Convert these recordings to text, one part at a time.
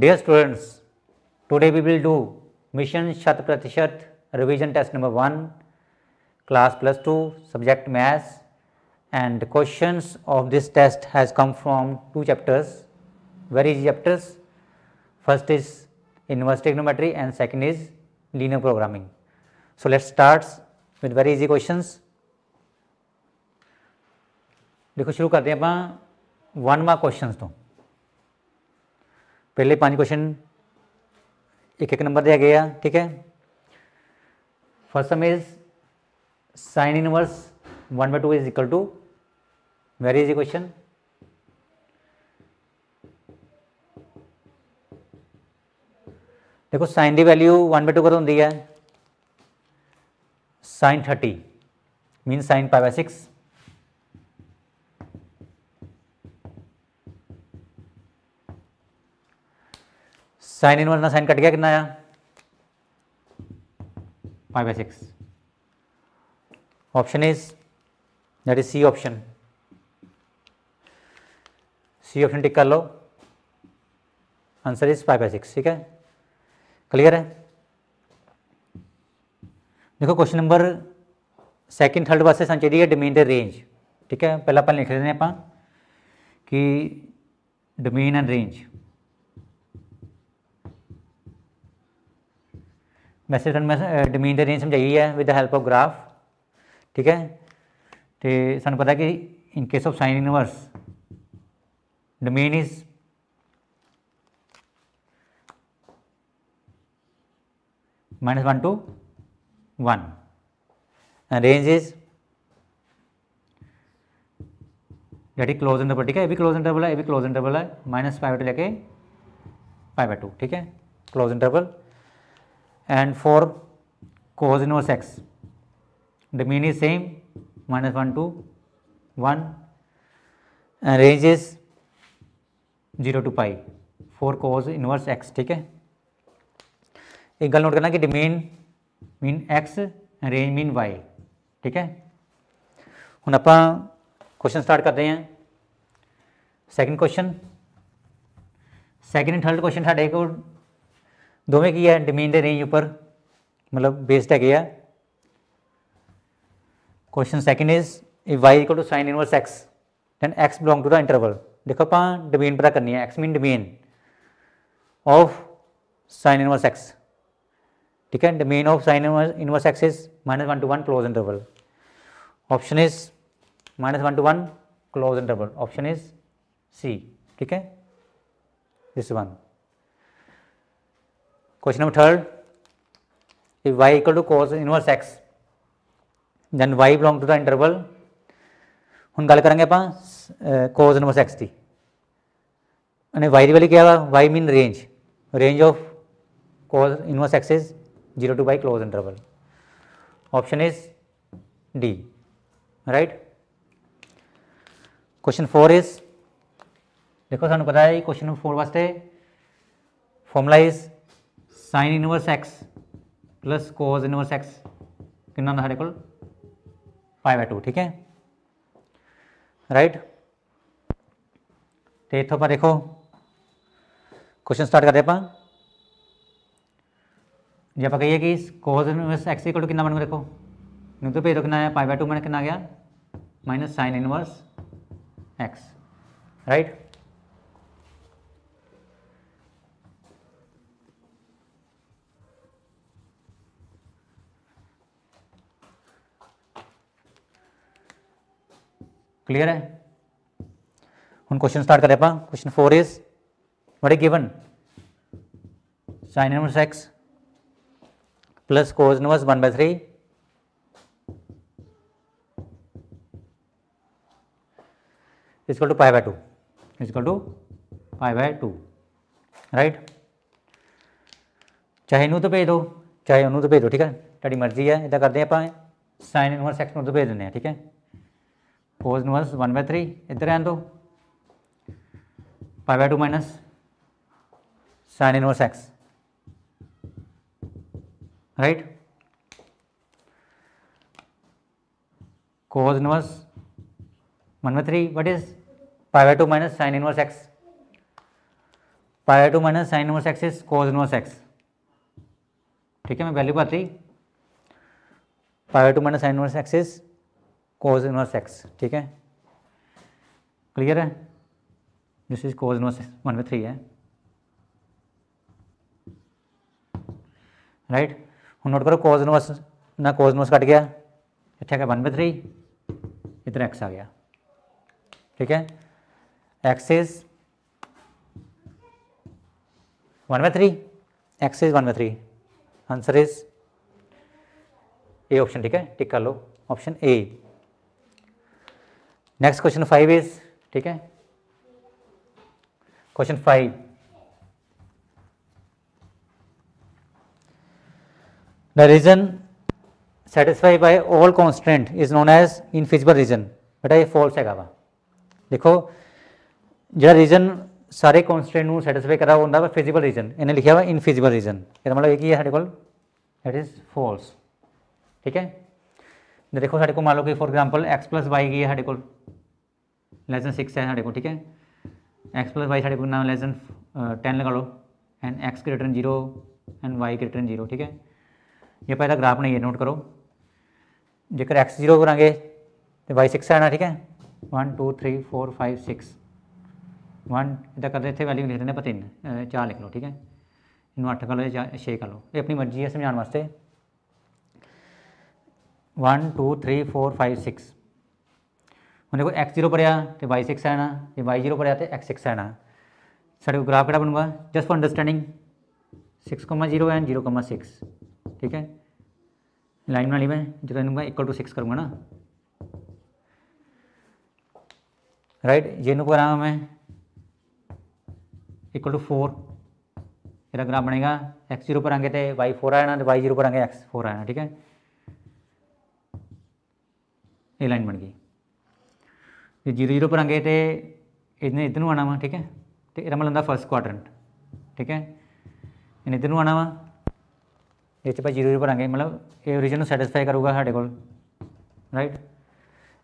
Dear students, today we will do Mission Shat Pratishat Revision Test number 1, class +2, subject Maths, and questions of this test has come from two chapters, very easy chapters. First is inverse trigonometry and second is linear programming. So let's start with very easy questions. देखो शुरू करते हैं ਆਪਾਂ 1 mark question तो पहले 5 question एक number दिया गया, ठीक है। First sum is sine inverse 1/2 is equal to, very easy question. देखो साइन की वैल्यू 1/2 कदों होंगी है, sine 30 mean sine π/6। Sine inverse ना साइन कट गया, कितना आया π/6। Option is that is C option. C option tick कर लो, आंसर इज π/6, ठीक है। क्लियर है। देखो क्वेश्चन नंबर सैकेंड थर्ड वास्ते सानू चाहिए डोमेन द रेंज, ठीक है। पहला अपन लिख लेते हैं आप कि डोमेन एंड रेंज। वैसे तो मैं डोमेन द रेंज समझाई है with the help of graph, ठीक है। तो सानू पता है कि in case of sine inverse domain is -1 to 1 and range is that is close interval, ठीक है। ये भी क्लोज इंटरवल है, ये भी क्लोज इंटरवल है, -π/2 लेके π/2, ठीक है, close interval. And for cos inverse x domain is same, -1 to 1 and range is 0 to π for cos inverse x, ठीक है। एक गल नोट करना कि domain mean x range mean y, ठीक है। हुण आपां क्वेश्चन स्टार्ट करते हैं। Second question, second and third question साडे कोल दोवें की है डोमेन दे रेंज उपर मतलब बेस्ड है। Question second is if y equal to sine inverse x then x belong to the interval. देखो आप डोमेन पता करनी है, x mean domain of sine inverse x, ठीक है। Domain of sine inverse x is -1 to 1 close interval. Option is -1 to 1 close interval, option is C, ठीक है, this one. Question number third, if y equal to cos inverse x then y belong to the interval। हम गल करेंगे आप cos inverse x की, y की value क्या है, y mean range, range of cos inverse x is 0 to y close interval. Option is D, right. Question 4 is, देखो सानू पता है क्वेश्चन नंबर 4 वास्ते formula is sine inverse x plus cos inverse x कितना साढ़े को π/2, ठीक है, राइट। तो इतों पर देखो क्वेश्चन स्टार्ट करते हैं आप। जे आप कहिए कि cos inverse x equal to कितना बन गया, देखो नहीं तो भेज दो कितना है π/2 मैंने कितना गया minus sine inverse x, right. Clear है। हम क्वेश्चन स्टार्ट करें आप। Question 4 is what is given sine inverse x plus cos inverse 1/3 equal to π/2, equal to π/2, right. चाहे इनू तो भेज दो चाहे उन्होंने तो भेज दो, ठीक है, ताड़ी मर्जी है। इदा करते हैं आप साइन इनवर्स x तो भेज दें, ठीक है। cos इनवर्स 1/3 इधर रहने दो, π/2 minus sine inverse x, right. cos inverse 1/3 what is π/2 minus sine inverse x, π/2 minus sine inverse x is cos inverse x, ठीक है। मैं वैल्यू पाती π/2 minus sine inverse x is cos inverse x, ठीक है, clear है। This is cos inverse 1/3 है, right. हम note करो कोज इनवर्स ना कोज इनवर्स कट गया, इतना क्या 1/3, इधर एक्स आ गया, ठीक है। X is 1/3, x is 1/3, answer is A option, ठीक है, टिक कर लो option A. Next question 5 is, ठीक है, question 5, the region satisfy by all constant is known as infeasible region. बेटा ये फॉल्स है वा, देखो जो रीजन सारे कॉन्स्टेंट ਨੂੰ सैटिस्फाई करा ਹੁੰਦਾ ਵਾ फिजिबल रीजन, इन्हें लिखा हुआ इनफिजिबल रीजन, ਇਹਦਾ मतलब एक ही है साढ़े को, दैट इज फॉल्स, ठीक है। देखो साढ़े को मान लो कि for example X plus Y की है साढ़े को लेस देन 6 है साढ़े को, ठीक है। एक्स प्लस वाई साढ़े को नाम लेस देन 10 लगा लो, and x greater than 0 and y greater than 0, ठीक है। ये पहला ग्राफ नहीं है, नोट करो, जेकर एक्स 0 करांगे तो वाई 6 आना, ठीक है। 1 2 3 4 5 6 1 इदा करते इतने वैल्यू लिख देने पर 3 4 लिख लो, ठीक है। इनू 8 कर लो या 6 कर लो, ये अपनी मर्जी है समझाने वास्ते। 1 2 3 4 5 6 हम देखो एक्स 0 भरिया तो वाई 6 आना, जो वाई 0 भरिया तो एक्स 6 आना। साढ़े को ग्राफ किहड़ा बनूगा, जस्ट फॉर अंडरस्टैंडिंग 6,0 एंड 0,6, ठीक है। लाइन बना ली मैं, जो इनका इक्वल टू 6 करूँगा ना, राइट। ये कराँगा मैं इक्वल टू 4, मेरा ग्राफ बनेगा एक्स 0 पर आएंगे तो वाई 4 आना, तो वाई 0 पर आएंगे एक्स 4 आना, ठीक है। ये लाइन बन गई। 0 पर आएंगे तो इन्हें इधर आना वा, ठीक है, तो यह मतलब फर्स्ट क्वाड्रेंट, ठीक है। इन्हें इधर आना वा, ये भाई 0 पर आएंगे मतलब ये रीजन सैटिस्फाई करूँगा साढ़े को, राइट।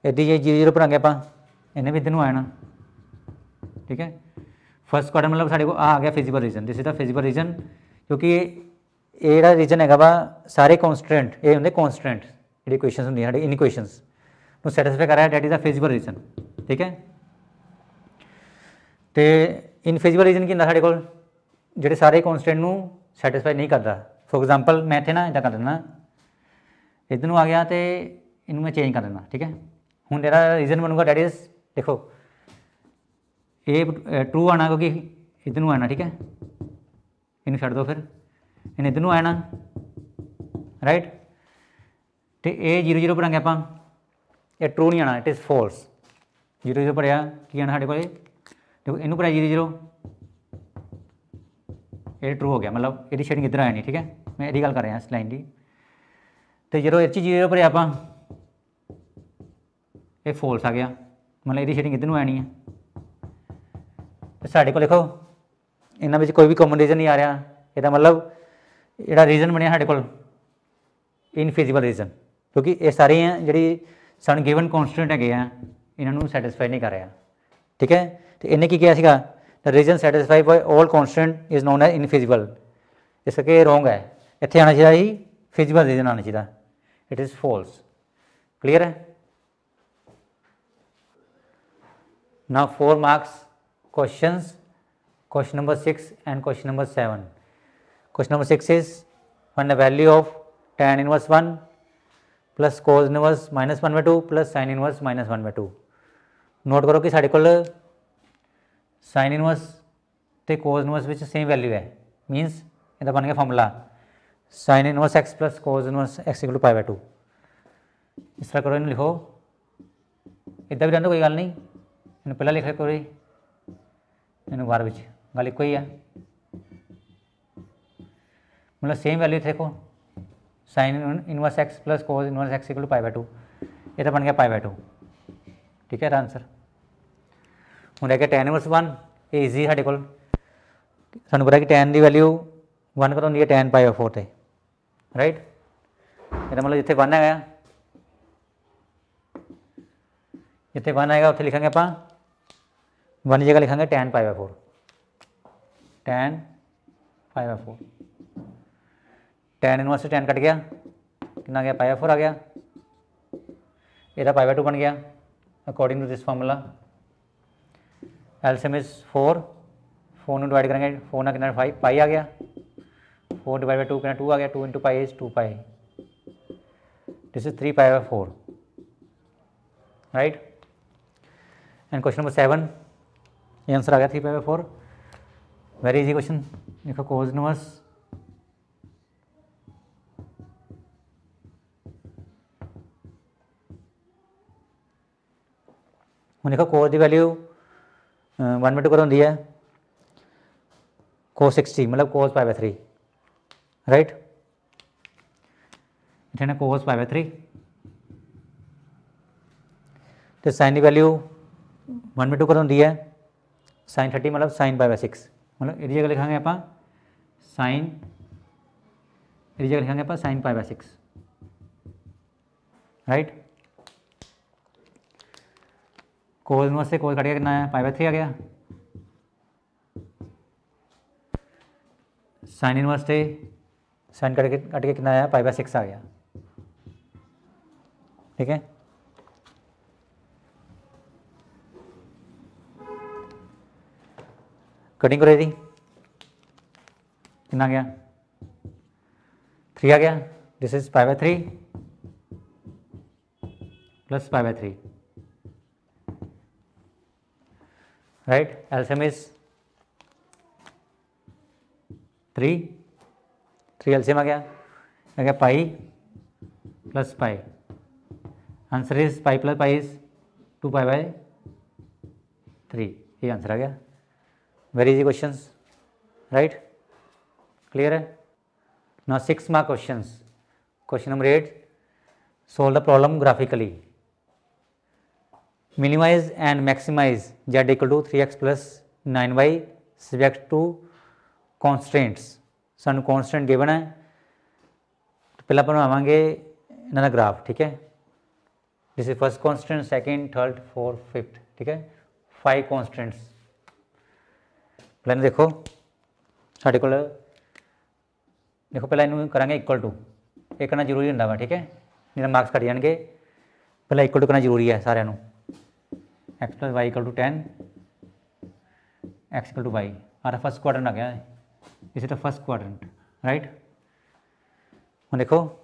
इदी जे 0 पर आएंगे आप इन्हें भी इधर आना, ठीक है। फर्स्ट क्वाड्रेंट मतलब साढ़े को आ गया feasible region, this is the feasible reason, क्योंकि ये जो रीजन है वा सारे कॉन्स्टेंट ये होंगे कॉन्स्टेंट जी इक्वेशन होंगे साढ़े इन इक्वेशनस ਨੂੰ सैटिस्फाई कर रहा है, that is the feasible region, ठीक है। तो इनफिजिबल रीजन की होंगे साढ़े को जो सारे कॉन्स्टेंट ਨੂੰ सैटिस्फाई नहीं करता। फॉर एग्जाम्पल मैं इतने ना इदा कर देना, इधर आ गया तो इनू मैं चेंज कर देना, ठीक है। हूँ मेरा रीजन बनूगा डैट इज, देखो ये ट्रू आना क्योंकि इधर आना, ठीक है। इन छड़ दो, फिर इन इधर आना, राइट। तो ये 0 0 पर आएंगे आप, ये ट्रू नहीं आना, इट इज़ फॉल्स। 0 0 पर की आना साढ़े को, देखो इनू पर 0 0, ये ट्रू हो गया, मतलब ये शेडिंग इधर आनी, ठीक है। मैं यही गल कर रहा इस लाइन की। तो जो इस 0 पर आप ये फॉल्स आ गया, मतलब ये शेडिंग इधर आनी है। तो साढ़े को लिखो इन्होंने कोई भी कॉमन रीजन नहीं आ रहा, यदा मतलब जोड़ा रीजन बनया साढ़े को इनफिजिबल रीजन, क्योंकि ये सारी जी सन गिवन कॉन्स्टेंट है इन्होंने सैटिस्फाई नहीं कर रहा, ठीक है। तो इन्हें की किया सीगा, the reason satisfy by all constant is known as infeasible, इस करके रोंग है, इतने आना चाहिए ही फिजिबल रीजन आना चाहिए, इट इज़ फॉल्स, क्लीयर है। Now 4 marks questions, question number 6 and question number 7. Question number 6 is find the value of tan inverse 1 plus cos inverse minus 1/2 plus sin inverse minus 1/2. Note करो कि साढ़े को sin inverse तो cos inverse विच same value है, मीनस इहदा बन गया formula sin inverse x plus cos inverse x equal to π/2। इस तरह करो, इन लिखो, इदा भी रहने कोई गल नहीं, इन पहला लिख करो, इन बार विच गल एक ही है, मतलब सेम वैल्यू देखो sine inverse x plus cos inverse x equal to π/2, ये तो बन गया π/2, ठीक है आंसर। हूँ रह गया tan इनवर्स 1, ये ईजी साढ़े को सानू पता कि tan की वैल्यू 1 कदों होंगी है, tan π/4 से, राइट। ये मतलब जिथे 1 है, जिथे 1 आएगा उत्थे लिखांगे आप 1 की जगह लिखांगे tan π/4, tan 5/4, tan इनवर्स से tan कट गया, कितना आ गया 5/4 आ गया, ਇਹਦਾ 5/2 बन गया according to this formula. LCM is 4, 4 ਨੂੰ डिवाइड करेंगे 4 ना कितना 5 पाई आ गया, 4 डिवाइड बाई 2 कितना 2 आ गया, 2 into pi is 2 pi, this is 3π/4 right. And question number 7 ये आंसर आ गया 3π/4, वेरी इजी क्वेश्चन। देखो कोस इनवर्स ਹੁਣ देखो कोस की वैल्यू 1/2 कदों होंगी है, cos 60 मतलब cos π/3 राइट, इतने cos π/3 तो साइन की वैल्यू 1/2 कदों होंगी है, sin 30 मतलब sin π/6 मतलब ये जगह लिखांगे आप sin, ये जगह लिखांगे आप sin π/6 राइट। कोस इनवर्स से कोस कट गया, कितना है π/3 आ गया, साइन इनवर्स से साइन कट के कितना आया π/6 आ गया, ठीक है। कटिंग करो यदि कितना गया 3 आ गया, this is π/3 plus π/3 right. LCM is 3 LCM आ गया pi plus pi, answer is pi plus pi is 2π/3, ये आंसर आ गया। Very easy questions right, clear है। Now 6 mark questions. Question number 8, solve the problem graphically, minimize and maximize z equal to 3x plus 9y subject to constants. सानू constant given है, तो पहला बनवावांगे इन्हां दा ग्राफ, ठीक है। This is first constant, second, third, fourth, fifth, ठीक है, 5 कॉन्स्टेंट्स। पहले देखो साढ़े को देखो पहले इनू करांगे इक्वल टू, ये करना जरूरी होंदा वा, ठीक है, नहीं मार्क्स कट जाएंगे। पहले इक्वल टू करना जरूरी है सारे नू, x plus Y equal to 10, x equal to Y, हमारा फर्स्ट क्वाड्रेंट आ गया है, इस द फर्स्ट क्वाड्रेंट राइट। हम देखो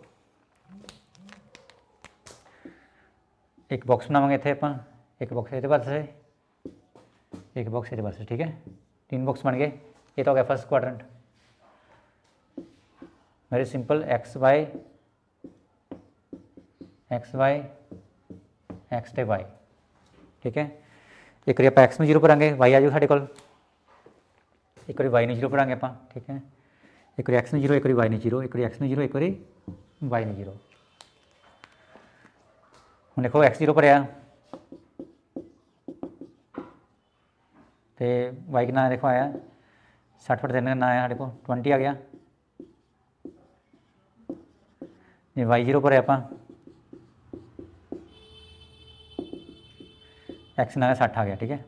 एक बॉक्स बनावांगे इत्थे आपां, एक बॉक्स इहदे पासे, एक बॉक्स इहदे पासे, ठीक है, 3 बॉक्स बन गए। ये तो हो गया first quadrant, very simple, X Y X ते वाई, ठीक है। एक बार आप एक्स में 0 भरांगे, वाई आ जाओ साढ़े कोल, एक बार वाई ने 0 भरांगे आप, ठीक है, एक बार एक्स ने 0, एक बार वाई ने 0, एक बार एक्स ने 0, एक बार वाई ने 0। हम देखो एक्स 0 भरिया तो वाई कितना देखो आया 60/3 कितना आया साढ़े को 20 आ गया, जी वाई 0 भरिया आप एक्स ना 60 आ गया, ठीक है।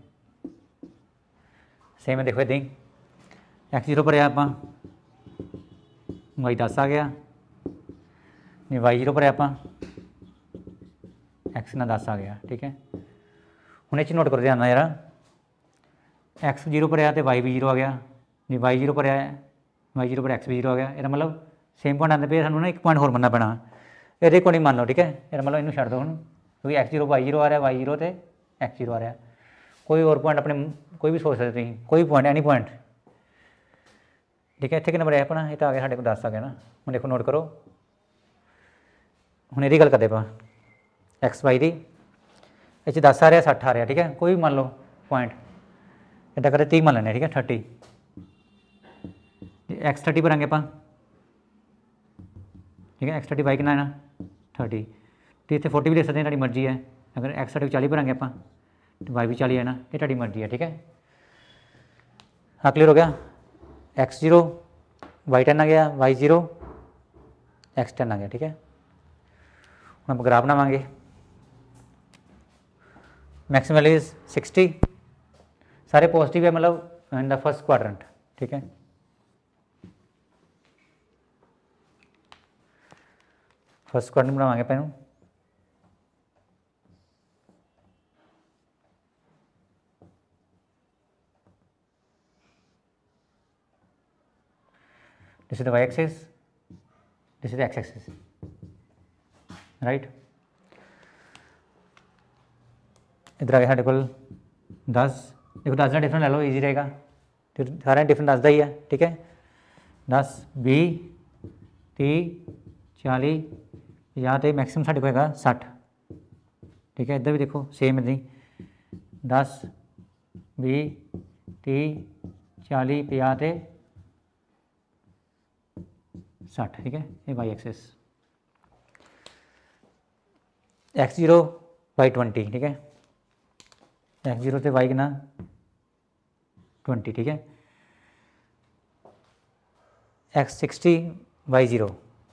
सेम है देखो इदां ही, एक्स 0 भरिया आप वाई 10 आ गया, नहीं वाई 0 भरिया आप एक्स ना 10 आ गया, ठीक है। हुण इह नोट करो ध्यान नाल यार, एक्स 0 भरिया तो वाई भी 0 आ गया, नहीं वाई 0 भरिया वाई 0 पर एक्स भी 0 आ गया, यदा मतलब सेम पॉइंट आते पे, सानू ना एक पॉइंट होर मनना पैना, ये को नहीं मान लो, ठीक है, यदा मतलब इनू छड्ड दो हुण, क्योंकि x 0 वाई 0 आ रहा, वाई 0 तो x 0 आ रहा, कोई और पॉइंट अपने कोई भी सोच सकते तुसीं, कोई पॉइंट एनी पॉइंट, ठीक है। इत्थे कितना नंबर है अपना, ये तो आ गया साढ़े को 10 आ गया ना। हुण देखो नोट करो, हुण इहदी गल करदे पा एक्स वाई दी, इस 10 आ रहा 60 आ रहा, ठीक है, कोई भी मान लो पॉइंट, इदा करें 30 मान लें, ठीक है, 30 एक्स 30 भरांगे आप, ठीक है, एक्स 30 वाई कितना है ना 30, तो इतने 40 भी दे सकते हैं, मर्जी है। अगर एक्स 30 40 भरांगे आप तो वाई भी 40 है ना, ये ताड़ी मर्जी है, ठीक है। हाँ क्लियर हो गया, एक्स 0 वाई 10 आ गया, वाई 0 एक्स 10 आ गया, ठीक है। हम आप ग्राफ बनावांगे, मैक्सिमम वैल्यू इज 60, सारे पॉजिटिव है, मतलब इन द फर्स्ट क्वाड्रेंट, ठीक है। फर्स्ट क्वाड्रेंट बनावांगे अपन this is the y axis, this is the x axis, right. इधर आ गया साढ़े को 10, देखो 10 का डिफरेंट ले लो, इजी रहेगा, तो सारे डिफरेंट 10 का ही है, ठीक है। 10 20 30 40 50 तो मैक्सिमम साढ़े को हैगा 60, ठीक है। इधर भी देखो सेम है, 10 20 30 40 50 तो 60, ठीक है। ये वाई एक्सिस, x0 y20, ठीक है। x0 से y कितना 20, ठीक है। x60 y0,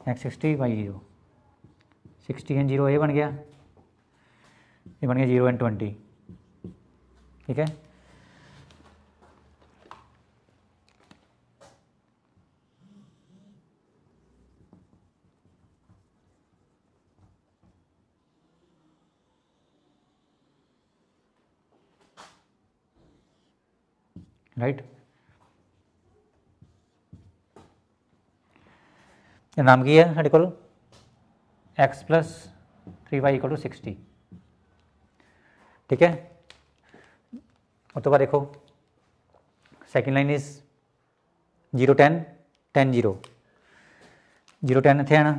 x60 y0, 60 and 0 ये बन गया, ये बन गया 0 एंड 20, ठीक है। राइट, नाम की है साढ़े को x plus 3y equal to 60, ठीक है। उस तो बाद देखो सेकेंड लाइन इज 0 10 10 0, 0 10 इतने आना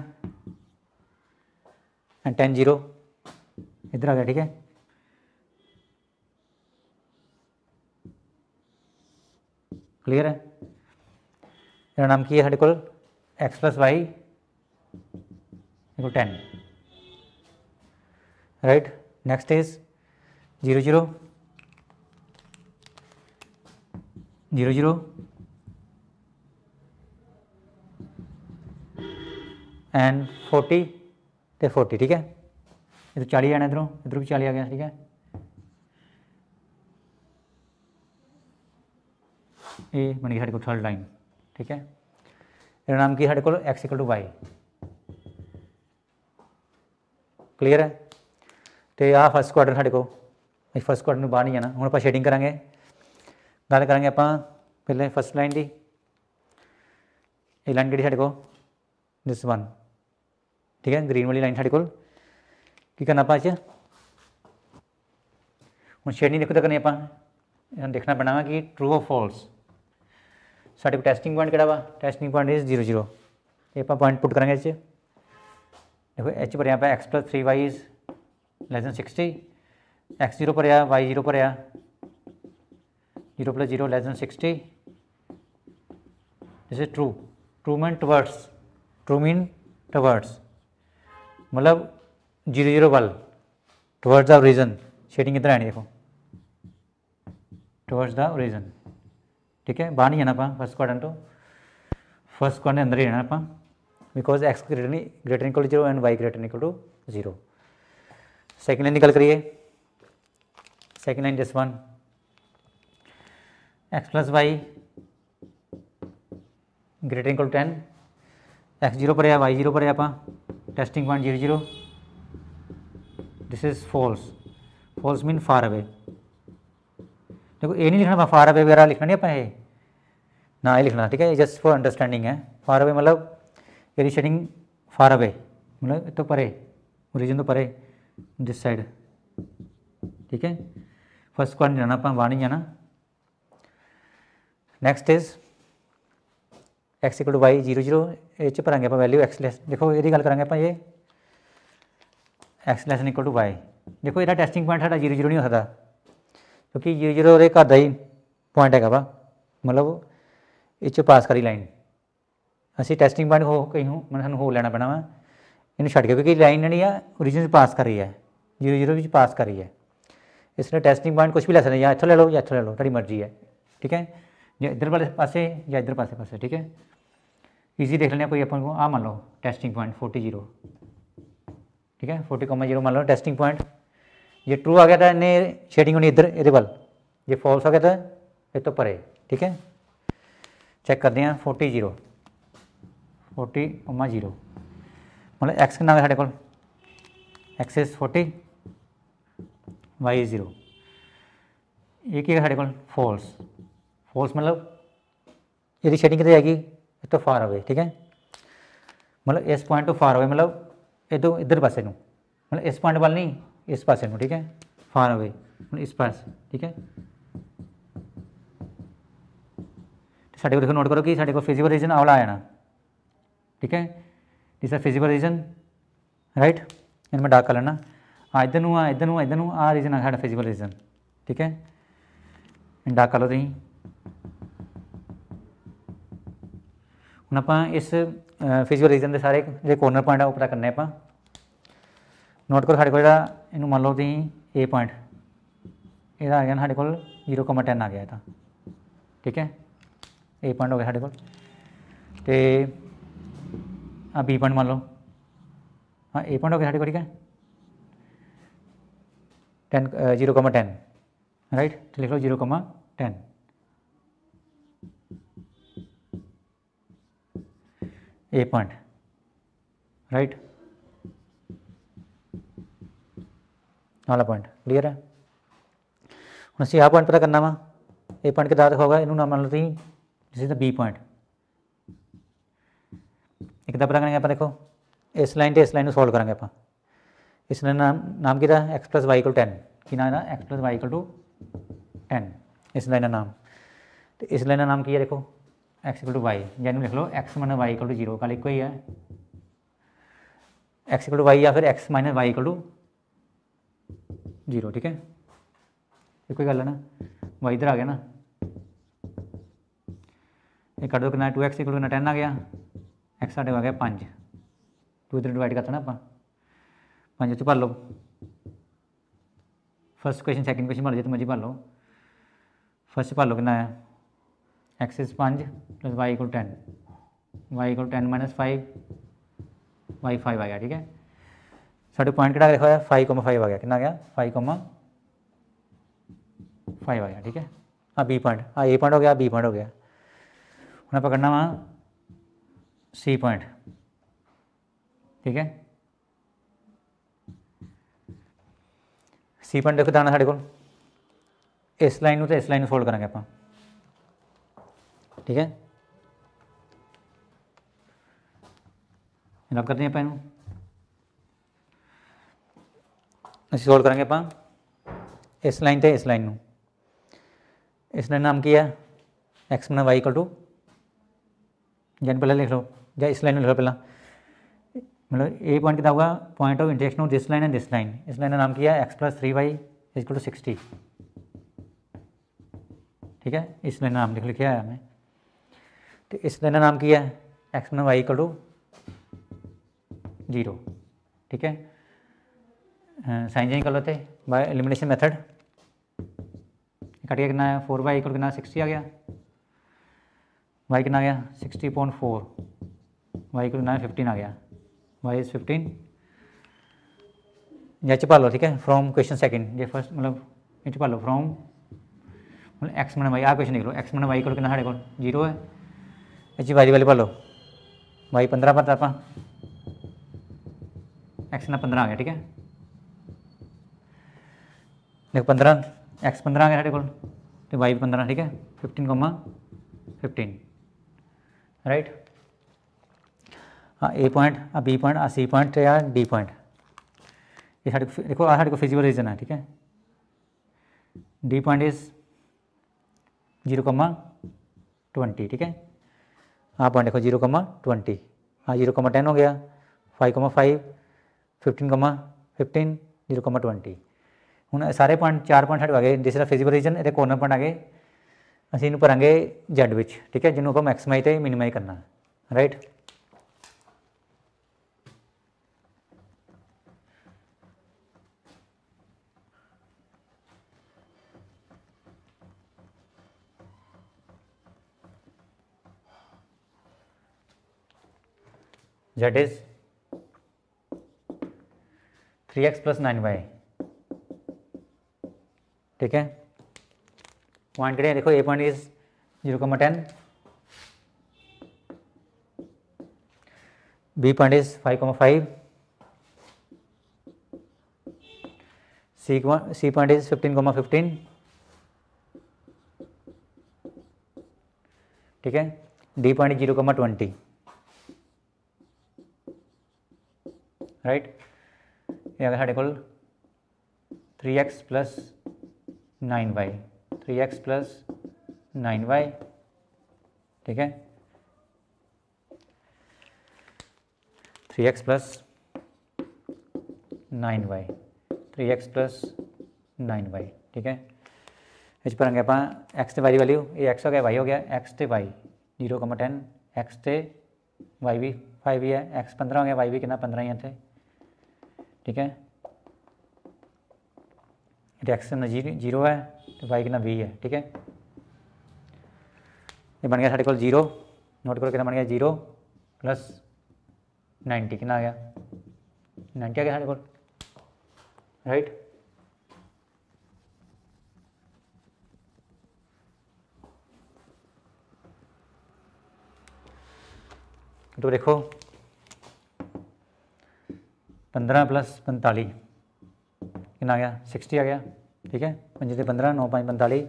एंड 10 0 इधर आ गया, ठीक है। क्लियर है। मेरा नाम की है साढ़े को x plus Y equal 10, right. Next is 0 0 0 0 and 40 तो 40, ठीक है। इधर 40 आना, इधरों इधर भी 40 आ गया, ठीक है। ये बन गई साढ़े को थर्ड लाइन, ठीक है। मेरा नाम की साढ़े को x equal to Y, clear है। तो आ फर्स्ट क्वाड्रेंट साढ़े को, फर्स्ट क्वाड्रेंट में बाहर नहीं आना। हम आप शेडिंग करांगे, गल करांगे आप पहले फर्स्ट लाइन की। ये लाइन कि साढ़े को दिस वन, ठीक है, ग्रीन वाली लाइन साढ़े को की करना आप हम शेडिंग देखो तो करनी आप देखना पैना वा कि ट्रू और फॉल्स। साढ़े को टेस्टिंग पॉइंट किहड़ा वा, टेस्टिंग पॉइंट इज 0 0, ये आप पॉइंट पुट करांगे। देखो एच भरिया पे x plus 3y is less than 60, x0 भरिया y0 भरिया 0 plus 0 less than 60, this is true. True mean towards, true mean towards मतलब 0 0 1 टवर्ड्स द ओरिजिन। शेडिंग इधर आनी देखो, टवर्ड्स द ओरिजिन, ठीक है। बाहर नहीं जाना आप फर्स्ट क्वाड्रेंट तो, फर्स्ट क्वाड्रेंट अंदर ही रहना आप, because x greater equal to 0 and y greater equal to 0। Second line निकल करिए, second line this one x plus y greater equal to 10, x0 पर y0 पर आप testing point 0 0, this is false. False mean far away. देखो ये नहीं लिखना far away वगैरह लिखना नहीं आप ना, ये लिखना, ठीक है। जस्ट फॉर अंडरस्टैंडिंग है। फार अवे मतलब यदि शेडिंग फार अवे मतलब तो परे, ओरिजिन तो परे दिस साइड, ठीक है। फर्स्ट क्वाड्रेंट जाना आप, बाहर नहीं जाना। Next is x equal to y 0 0, ये भरांगे आप वैल्यू x लेस। देखो ये गल करांगे आप ये x less equal to y. देखो ये टेस्टिंग पॉइंट साडा 0 0 नहीं हो सकता, क्योंकि 0 0 ਉਹਦੇ ਘਰ ਦਾ ਹੀ पॉइंट है वा, मतलब ये पास करी लाइन असी टेस्टिंग पॉइंट हो कहीं हो मैं सूँ हो लेना पैना वा इन छड़ के, क्योंकि लाइन नहीं है ओरिजिन पास कर रही है, 0 0 पास कर रही है। इसलिए टेस्टिंग पॉइंट कुछ भी ले सकते या इतों ले लो या इतों ले लो, तेरी मर्जी है, ठीक है। या इधर वाले पासे या इधर पासे, ठीक है। ईजी देख लें कोई अपन को आ मान लो टेस्टिंग पॉइंट 40 0, ठीक है। 40,0 मान लो टेस्टिंग पॉइंट। ये ट्रू आ गया था इन्हें शेडिंग होनी इधर ये वाल, ये फॉल्स आ गया था ये तो परे, ठीक है। चेक करते हैं 40 0 मतलब एक्स कितना है साढ़े को, एक्स इज 40 वाई 0, ये क्या है साढ़े को फॉल्स मतलब यदि शेडिंग कितनी जाएगी तो फार अवे, ठीक है, मतलब इस पॉइंट तो फार अवे मतलब ये तो इधर पासे नूं, मतलब इस पॉइंट वाल नहीं इस पासे नूं, ठीक है, फार अवे मतलब इस पास, ठीक है। साढ़े को देखो नोट करो कि साढ़े को फिजिकल रीजन आवला आया ना, ठीक है, this are physical region right, इनमें डार्क कलर ना इधर नूं आ रीजन आ साढ़ा फिजिकल रीजन, ठीक है, डार्क कलर तुसीं ਹੁਣ ਆਪਾਂ ਇਸ ਫਿਜ਼ੀਕਲ ਰੀਜਨ ਦੇ ਸਾਰੇ ਜਿਹੜੇ ਕੋਰਨਰ ਪੁਆਇੰਟ ਆ ਉਹ ਪਤਾ ਕਰਨੇ ਆਪਾਂ। ਨੋਟ ਕਰੋ ਸਾਡੇ ਕੋਲ ਜਿਹੜਾ ਇਹਨੂੰ ਮੰਨ ਲਓ ਤੁਸੀਂ A ਪੁਆਇੰਟ, ਇਹਦਾ ਆ ਗਿਆ ਨਾ ਸਾਡੇ ਕੋਲ 0,10 ਆ ਗਿਆ ਤਾਂ, ਠੀਕ ਹੈ, A ਪੁਆਇੰਟ ਹੋ ਗਿਆ ਸਾਡੇ ਕੋਲ, ਅਤੇ ਆ B ਪੁਆਇੰਟ ਮੰਨ ਲਓ, ਹਾਂ A ਪੁਆਇੰਟ ਹੋ ਗਿਆ ਸਾਡੇ ਕੋਲ, ਠੀਕ ਹੈ, 0,10 ਰਾਈਟ, ਅਤੇ ਲਿਖ ਲਓ 0,10 A पॉइंट राइट, वाला पॉइंट क्लीयर है। हम असं आ पॉइंट पता करना वा, A पॉइंट कितना होगा, इनू नाम मान लो तुम जिस द B पॉइंट, एक पता करेंगे आप, देखो इस लाइन से इस लाइन सॉल्व करेंगे आप, इस लाइन नाम कि एक्स प्लस वाई इक्वल 10 कि नाम है x plus Y equal to 10, इस लाइन का नाम, तो इस लाइन का नाम की है देखो एक्स इक्वल टू वाई, यानी लिख लो x minus y equal to 0, कल एक ही है, एक्स इक्वल टू वाई या फिर x minus y equal to 0, ठीक है, एक ही गल है ना, वाई इधर आ गया ना, एक कट दो कितना 2x इक्वल टू 10 आ गया, एक्स साढ़े आ गया 5, 2 इधर डिवाइड करता ना आप 5 च भर लो, फर्स्ट क्वेश्चन सैकेंड क्वेश्चन भर जो मर्जी भर लो, फर्स्ट भर लो कितना है x is 5 plus Y equal 10, y equal 10 minus 5, y 5 आ गया, ठीक है, साढ़े पॉइंट कितना लिखा है 5,5 आ गया, कितना आ गया 5,5 आ गया, ठीक है। हाँ बी पॉइंट, हाँ ए पॉइंट हो गया, बी पॉइंट हो गया, हम आप करना वहाँ सी पॉइंट, ठीक है, सी पॉइंट देखो दाना साढ़े को इस लाइन तो इस लाइन फोल्ड करेंगे आप, ठीक है, रब करते हैं आप असं सोल्व करेंगे आप इस लाइन से इस लाइन में, इस लाइन नाम की है x minus y equal to, यानी पहले लिख लो या इस लाइन में लिख लो पहला, मतलब ए पॉइंट कितना होगा point of intersection of this line and this line, इस लाइन का नाम किया है x plus 3y equal to 60, ठीक है, इस लाइन का नाम लिखा है हमने, तो इस लाइन का नाम किया है x minus y equal to 0, ठीक है, साइन चेंज कर लो थे बाय एलिमिनेशन मेथड, कट गया कितना है 4y इक्वल कितना 60 आ गया, y कितना आ गया 60.4, y इक्वल कितना 15 आ गया, y इज 15, या च पालो, ठीक है, फ्रॉम क्वेश्चन सेकंड ये फर्स्ट मतलब ये पालो फ्रॉम मतलब एक्स माइनस वाई, आ क्वेश्चन लिख लो एक्स माइनस वाई इक्वल कितना साढ़े को 0 है, ये वाई वाली पालो वाई 15 पता आप एक्स ना 15 आ गया, ठीक है, देखो 15 एक्स 15 आ गया साढ़े को, तो वाई 15, ठीक है, 15,15 राइट, हाँ ए पॉइंट आ बी पॉइंट आ सी पॉइंट या डी पॉइंट, ये साढ़े देखो आ साढ़े को फिजिकल रीजन है, ठीक है, डी पॉइंट इज 0,20, ठीक है, हाँ पॉइंट देखो 0,20, हाँ 0,10 हो गया, 5,5, 15,15, 0,20, ਹੁਣ ਸਾਰੇ ਪੁਆਇੰਟ 4 ਪੁਆਇੰਟ ਸਾਡੇ ਆ ਗਏ, ਜਿਸ ਤਰ੍ਹਾਂ ਫਿਜ਼ੀਕਲ ਰੀਜਨ ਇਹਦੇ ਕੋਰਨਰ ਪੁਆਇੰਟ ਆ ਗਏ, ਅਸੀਂ ਇਹਨੂੰ ਭਰਾਂਗੇ Z ਵਿੱਚ, ਠੀਕ ਹੈ, ਜਿਹਨੂੰ ਆਪਾਂ ਮੈਕਸੀਮਾਈਜ਼ ਤੇ ਮਿਨੀਮਾਈਜ਼ ਕਰਨਾ right. Z is 3x plus 9y, ठीक है, पॉइंट करें देखो ए point is 0,10, B point is 5,5, C point is 15,15, ठीक है। D point is 0,20, right. ये आ गया साढ़े कोल 3x plus 9y, 3x plus 9y, ठीक है। 3x plus 9y, 3x plus 9y, ठीक है। इस पर आगे आप एक्स ते वाई वैल्यू, ये एक्स हो गया वाई हो गया, एक्स ते वाई 0,10, एक्स ते वाई भी 5 ही है, एक्स 15 हो गया, वाई भी कितना 15 ही है थे, ठीक है। एक्स 0 है तो वाई कितना 20 है, ठीक है। ये बन गया साढ़े को 0, नोट करो कितना बन गया 0 प्लस 90 कितना आ गया 90 आ गया साढ़े को, राइट। तो देखो 15 प्लस 45 कितना आ गया 60 आ गया, ठीक है। 5 से 15 9 5 45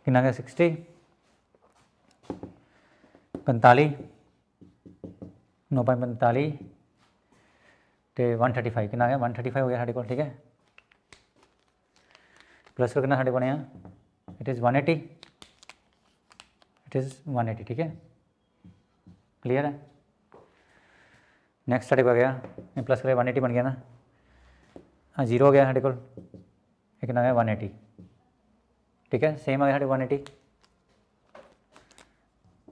कितना आ गया 60, 45 9 5 45 तो 135 कितना आ गया 135 हो गया साढ़े को, ठीक है। प्लस कितना साढ़े को यहाँ इट इज़ 180, इट इज़ 180, ठीक है। क्लियर है। नेक्स्ट साढ़े को आ गया प्लस करें 180 बन गया ना, हाँ 0 हो गया साढ़े को, कितना आ गया 180, ठीक है। सेम आ गया साढ़े 180,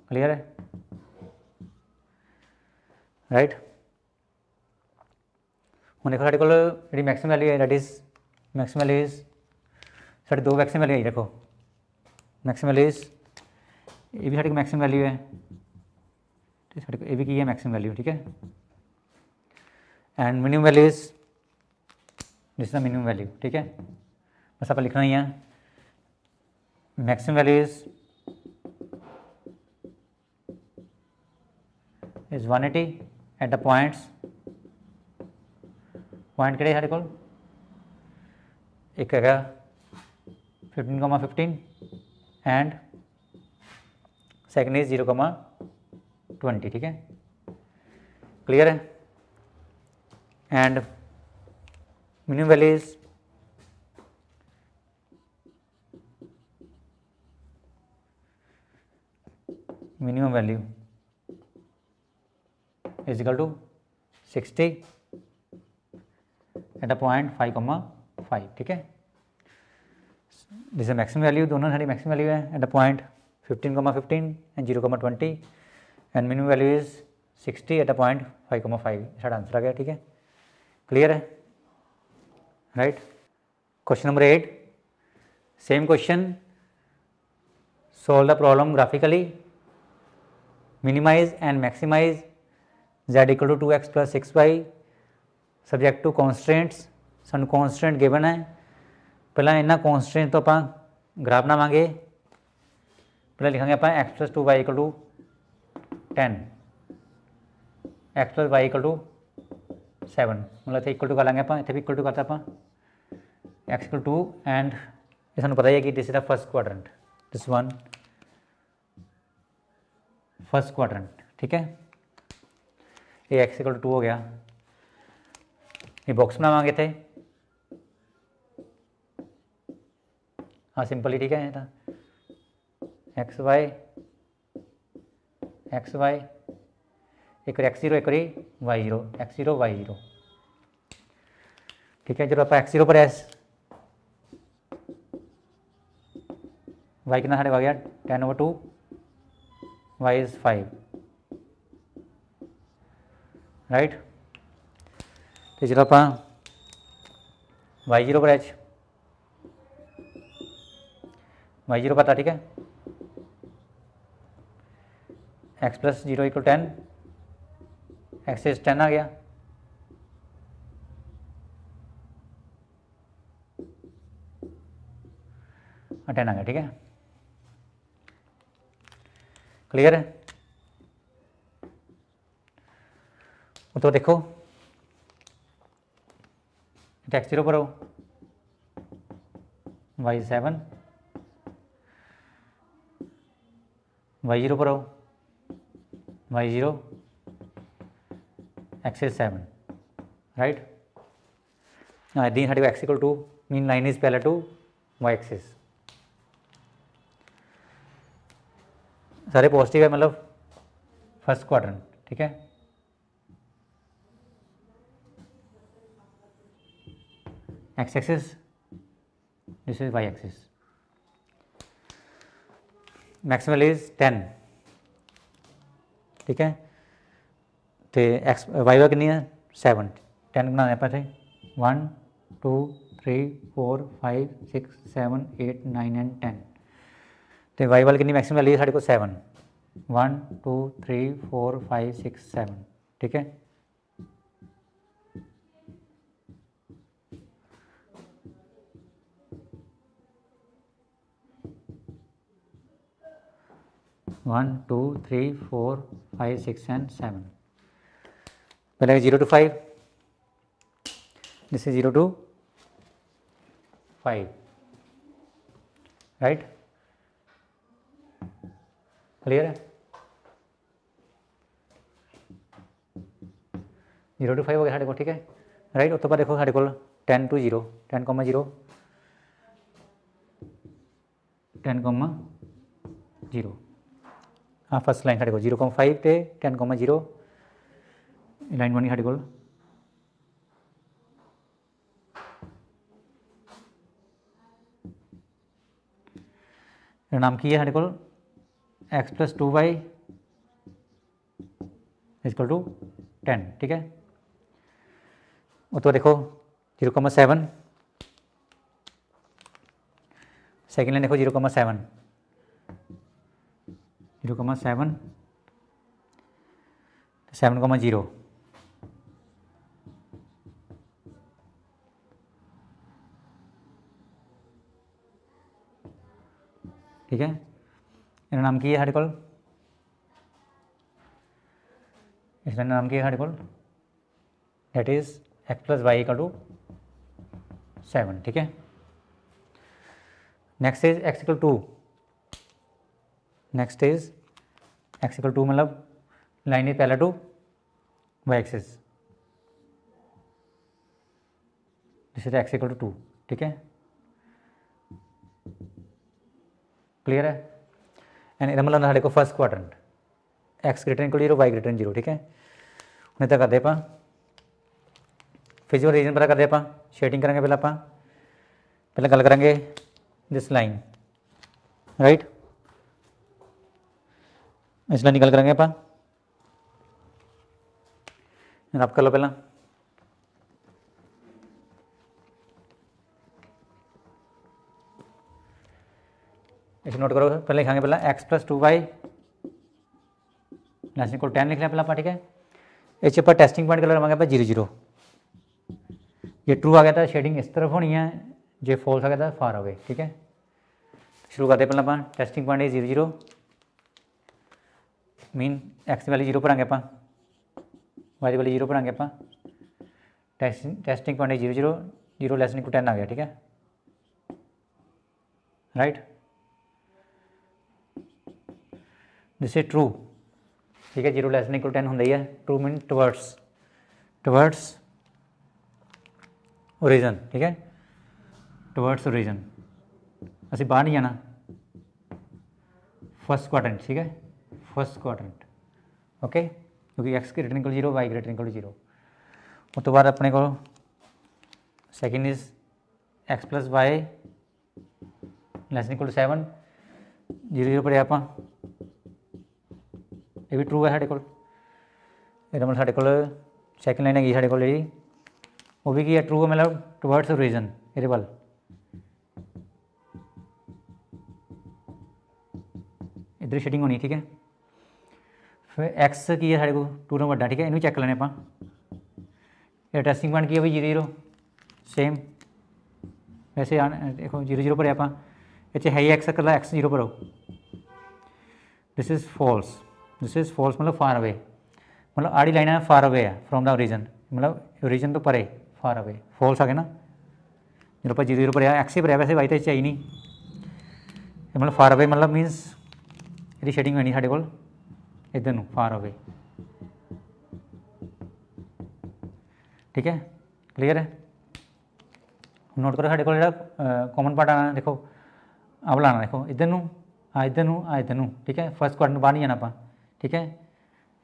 क्लियर है, राइट। हूँ देखो साढ़े को जी मैक्सिमम वैल्यू है, that is maximum value is साढ़े 2 मैक्सिमम वैल्यू है, देखो मैक्सिमम वैल्यू इज ये भी साढ़े को मैक्सिमम वैल्यू है, साढ़े को ये भी की है मैक्सिमम वैल्यू, ठीक है। And minimum value is this is the minimum value, ठीक है। बस आप लिखना ही है maximum value is 180 at the points, point किहड़े साढ़े को एक है 15,15 एंड सेकंड इज 0,20, ठीक है। क्लियर है। And minimum value is minimum value is equal to 60 at a point 5,5, ठीक है। दिस इज मैक्सिमम वैल्यू, दोनों सारी मैक्सिमम वैल्यू है at a point 15,15 and 0,20 and minimum value is 60 at a point 5,5, साढ़ा answer आ गया, ठीक है। क्लियर है, right. Question number 8, same question, solve the problem graphically, minimize and maximize z equal to 2x plus 6y subject to constraints, ਸਾਨੂੰ constraint given है। ਪਹਿਲਾਂ ਇਹਨਾਂ constraint ਤੋਂ ਆਪਾਂ ग्राफ बनावांगे, ਪਹਿਲਾਂ ਲਿਖਾਂਗੇ ਆਪਾਂ x plus 2y equal to 10, x plus y equal to 7, मतलब ਇੱਥੇ equal to ਕਰ ਲਾਂਗੇ ਆਪਾਂ, ਇੱਥੇ ਵੀ equal to ਕਰਤਾ ਆਪਾਂ x equal to and ਇਹ ਸਾਨੂੰ ਪਤਾ ਹੀ ਹੈ ਕਿ this is the first quadrant, this one first quadrant, ठीक है। ये एक्स इक्वल टू 2 हो गया, ये बॉक्स बनावांगे थे, हाँ सिंपल ही, ठीक है। था एक्स वाई एक एक्स जीरो एक y zero, x zero y zero, ठीक है। जो आप एक्स जीरो पर एस वाई कितना साढ़े आ गया 10/2, y is 5, राइट। तो जो आप y0 पर h y0 पता, ठीक है। x plus 0 equal 10, x is 10 आ गया, हाँ 10 आ गया, ठीक है। क्लियर है। तो देखो x0 पर आओ, y7, y0 पर आओ, y0, x7, राइट। दी साढ़े x equal to mean line is parallel to y axis, सारे पॉजिटिव है, मतलब फर्स्ट क्वाड्रेंट, ठीक है। x axis, this is y axis, maximum is 10, ठीक है। तो एक्स वाई वाई कितनी है 7, 10 बनाने पर थे 1 2 3 4 5 6 7 8 9 एंड 10। तो वाई वाली कितनी मैक्सिमम वैल्यू है साढ़े को 7, 1 2 3 4 5 6 7, ठीक है। वन टू थ्री 4 5 6 एंड 7, पहले 0 to 5, this is 0 to 5, right, clear है। 0 to 5 हो गया साढ़े को, ठीक है, राइट। उस तो बाद देखो साढ़े को 10 to 0, 10,0, 10,0, हाँ फर्स्ट लाइन साढ़े को 0,5 ते 10,0, लाइन बनी साढ़े को नाम की है साढ़े को x + 2y = 10, ठीक है। वो तो देखो 0,7, सेकेंड लाइन देखो 0,7, 0,7, 7,0, ठीक है। इसका नाम की है साढ़े को, इसका नाम की है साढ़े को दैट इज x + y = 7, ठीक है। Next is x = 2, next is x = 2 मतलब line is parallel to y axis, this is x = 2, ठीक है, क्लियर है। एंड इधर मतलब साढ़े को फर्स्ट क्वाड्रेंट x > 0 y > 0, ठीक है। उन्हें तो करते आप फिजिकल रीजन पता करते आप, शेडिंग करेंगे पहले आप, पहले गल करेंगे दिस लाइन, राइट, इस लाइन गल करेंगे आप कर लो पहला। इसे नोट करो, पहले लिखांगे पहला x + 2y > 10 लिख लिया पहला, ठीक है। इस पर टेस्टिंग पॉइंट कलर मांगे 0 0, ये ट्रू आ गया था शेडिंग इस तरफ होनी है, जो फॉल्स आ गया था फार अवे, ठीक है। शुरू करते पहले आप, टेस्टिंग पॉइंट 0 0 मीन x की वैल्यू 0 पर आएंगे आप, y की वैल्यू 0 पर आएंगे आप, टेस्टिंग पॉइंट 0 0 0 < 10 आ गया, ठीक है, राइट। दिस इज ट्रू, ठीक है, 0 < 10 ਹੁੰਦਾ ਹੀ है, ट्रू मीन टवर्ड्स ओरिजन, ठीक है, टवर्ड्स ओरिजन, असी बाहर नहीं जाना, फर्स्ट क्वाड्रेंट, ठीक है, फर्स्ट क्वाड्रेंट, ओके, क्योंकि x > 0 y > 0। उस तो बाद अपने को सेकेंड इज x + y < 7, 0 0 पर आप, ये भी ट्रू है साढ़े को, मतलब साढ़े को सैकेंड लाइन है साढ़े को जी, वो भी की है ट्रू है, मतलब टवर्ड्स ओरिजन, ये वाल इधर शेडिंग होनी, ठीक है। फिर एक्स की है साढ़े को 2 ना बड़ा, ठीक है, इनू चेक लेने आप, ये टेस्टिंग पॉइंट की है भाई 0 0 सेम, वैसे देखो 0 0 पर आप, ये है ही एक्स कला x 0 पर हो, दिस इज फॉल्स मतलब फार अवे, मतलब आड़ी लाइन है फार अवे है फ्रॉम द ओरिजन, मतलब ओरिजन तो परे फार अवे, फॉल्स आ गया ना, जो आप 0 0 पर एक्स ही पर वैसे वाई तो चाहिए नहीं, मतलब फार अवे मतलब मीनस ये शेडिंग होनी साढ़े को इधर नूं फार अवे, ठीक है क्लीयर है। नोट करो साढ़े को कॉमन पार्ट आना, देखो अब लाना, देखो इधर नूं आ इधर नूं आ इधर नूं, ठीक है फर्स्ट क्वाड्रेंट बाहर नहीं जाना आप, ठीक है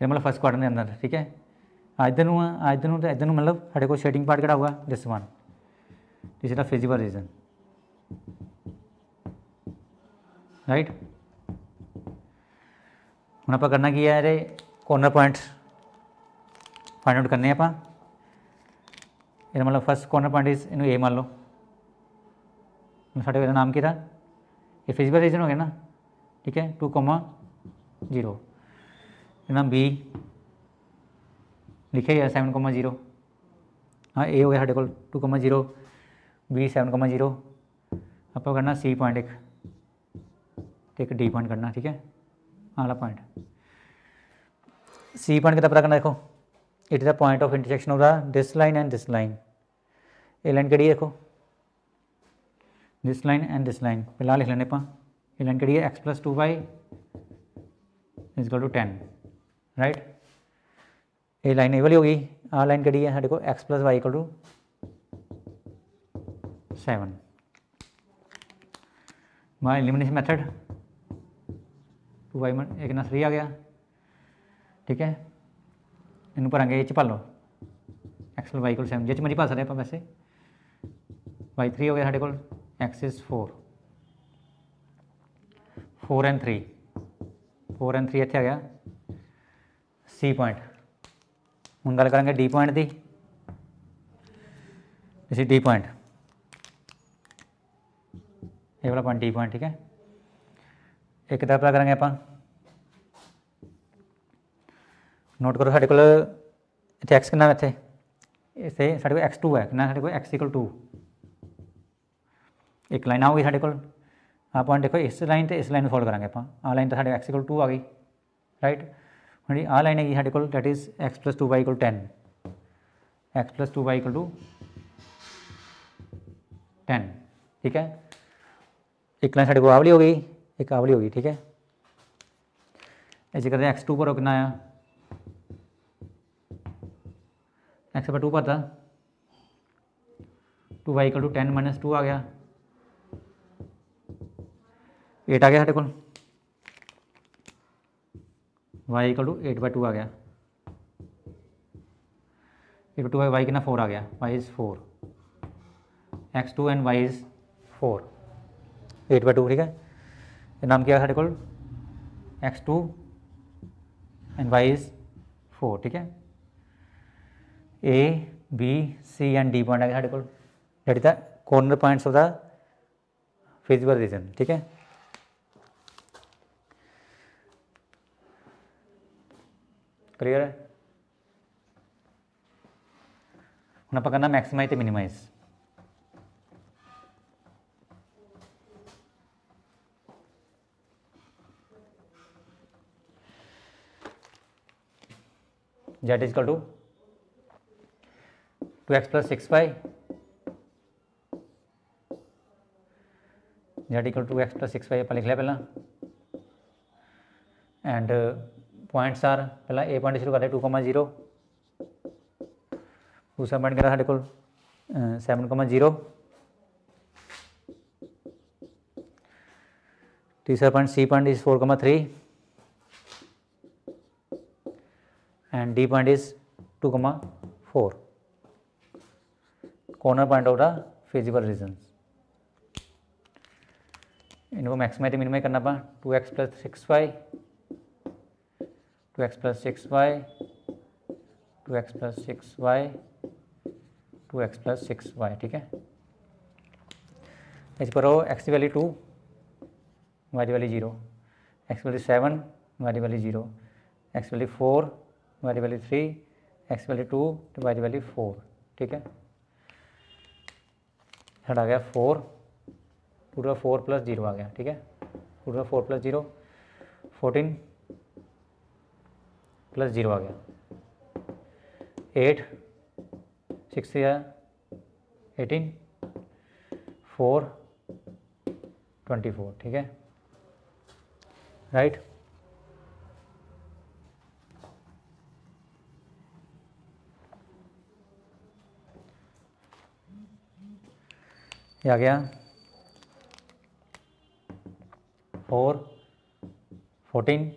ये मतलब फर्स्ट क्वाड्रेंट के अंदर, ठीक है आ इधर नूं आ इधर नूं तो इधर नूं, मतलब साढ़े को शेडिंग पार्ट किहड़ा होगा this one, this is the feasible reason, right. हुण आपां करना की है, ये कॉर्नर पॉइंट फाइंड आउट करने आपां, ये मतलब फर्स्ट कॉर्नर पॉइंट इज इनू ए मान लो, साढ़े का नाम की था ये फिजिबल रीजन हो गया ना, ठीक है 2,0 नाम बी लिखे गया 7,0, हाँ ए हो गया साढ़े को 2,0, बी 7,0, आप करना सी पॉइंट एक डी पॉइंट करना, ठीक है अगला पॉइंट सी पॉइंट कितना पता करना, देखो it is the point of intersection of the this line and this line, ये लाइन कड़ी देखो this line and this line, फिलहाल लिख लेने आप ये लाइन कड़ी है x+2y इजकल टू 10, राइट ये लाइन ये वाली होगी, आ लाइन कड़ी है साढ़े को x+y equal to 7, by elimination method 2y एक ना 3 आ गया, ठीक है इन भरांगे ये पालो x+y इक्वल 7 जिस मर्जी पा सकते आप वैसे, y 3 हो गया साढ़े को, x इज़ 4 एंड 3 इत्थे आ गया सी पॉइंट। हुण गल करांगे डी पॉइंट की, इसी डी पॉइंट ये वाला पॉइंट डी पॉइंट, ठीक है एक कितना पता करांगे आप, नोट करो साढ़े को इतने एक्स कितना इतने इतने साढ़े को x2 है कितना, साढ़े को x इक्वल 2, एक लाइन आओगी साढ़े को आ पॉइंट, देखो इस लाइन तो इस लाइन फॉलो करांगे आप, आ लाइन तो साढ़े x इक्वल 2 आ गई, राइट हाँ जी आ लाइन हैगी साढ़े को that is x+2y equal 10, x+2y equal to 10, ठीक है एक लाइन साढ़े को आवली हो गई, एक आवली होगी, ठीक है ऐसे करते हैं x2 पर कितना आया x पर 2 पर था 2y इक्वल टू 10 - 2 आ गया 8 आ गया साढ़े को, y इक्वल टू 8/2 आ गया, 8/2 y कितना 4 आ गया, y is 4, x2 and y is 4 8/2, ठीक है ये नाम क्या है साढ़े को x2 एंड y इज़ 4, ठीक है A B C and D point आ गया साढ़े को, that is the corner points of the feasible region, ठीक है क्लियर है। हम आप करना मैक्सिमाइज तो minimize, z equal to 2x + 6y, z equal to x + 6y आप लिख लिया पहला, एंड पॉइंट्स आर पहला ए पॉइंट शुरू करते 2,0, दूसरा पॉइंट करा साढ़े को 7,0, तीसरा point C point is 4,3 and D point is 2,4, corner point of the feasible region, इनको मैक्सिमाइज मिनिमाइज करना पा 2x + 6y 2x + 6y 2x + 6y 2x + 6y, ठीक है इस पर हो x की वैल्यू 2 y की वैल्यू 0, x की वैल्यू 7 y की वैल्यू 0, x की वैल्यू 4 y की वैल्यू 3, x की वैल्यू 2 तो y की वैल्यू 4, ठीक है आ गया 4 पूरा 4 + 0 आ गया, ठीक है पूरा 4 + 0 14 + 0 आ गया, 8 6 या 18 4 24, ठीक है, राइट। ये आ गया 4 14,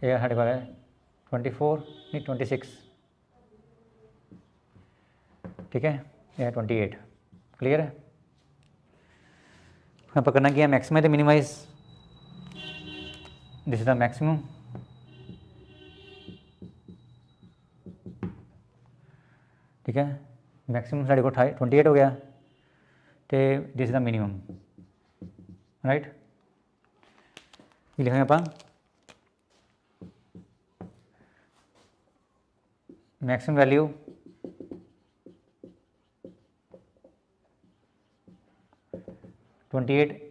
ये हमारे पास है 24 नहीं 26, ठीक है, यह 28, क्लियर है। यहाँ पर करना क्या, maximize the minimize, this is the maximum, ठीक है, मैक्सिमम साढ़े को 28 हो गया, तो this is the minimum, right. ये लिखेंगे अपन maximum value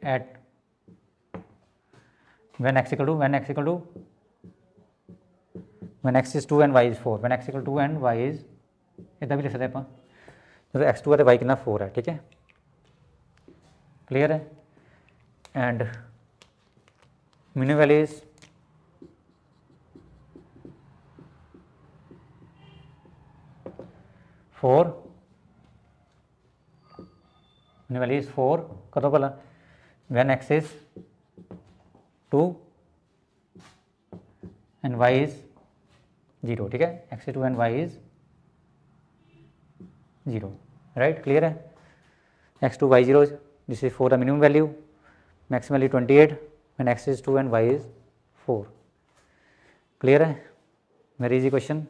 at when x equal to when x is 2 and y is 4, when x equal to 2 and y is, इतना भी लिख सकते हैं अपन, जब x2 है तो y कितना 4 है, ठीक है, क्लियर है। And minimum value is 4, minimum value is 4 कतो भला, when x is 2 and y is 0, ठीक है, x is 2 and y is 0, right, clear है। x2 y 0, this is 4 the minimum value, maximum value 28 when x is 2 and y is 4, clear है, very easy question.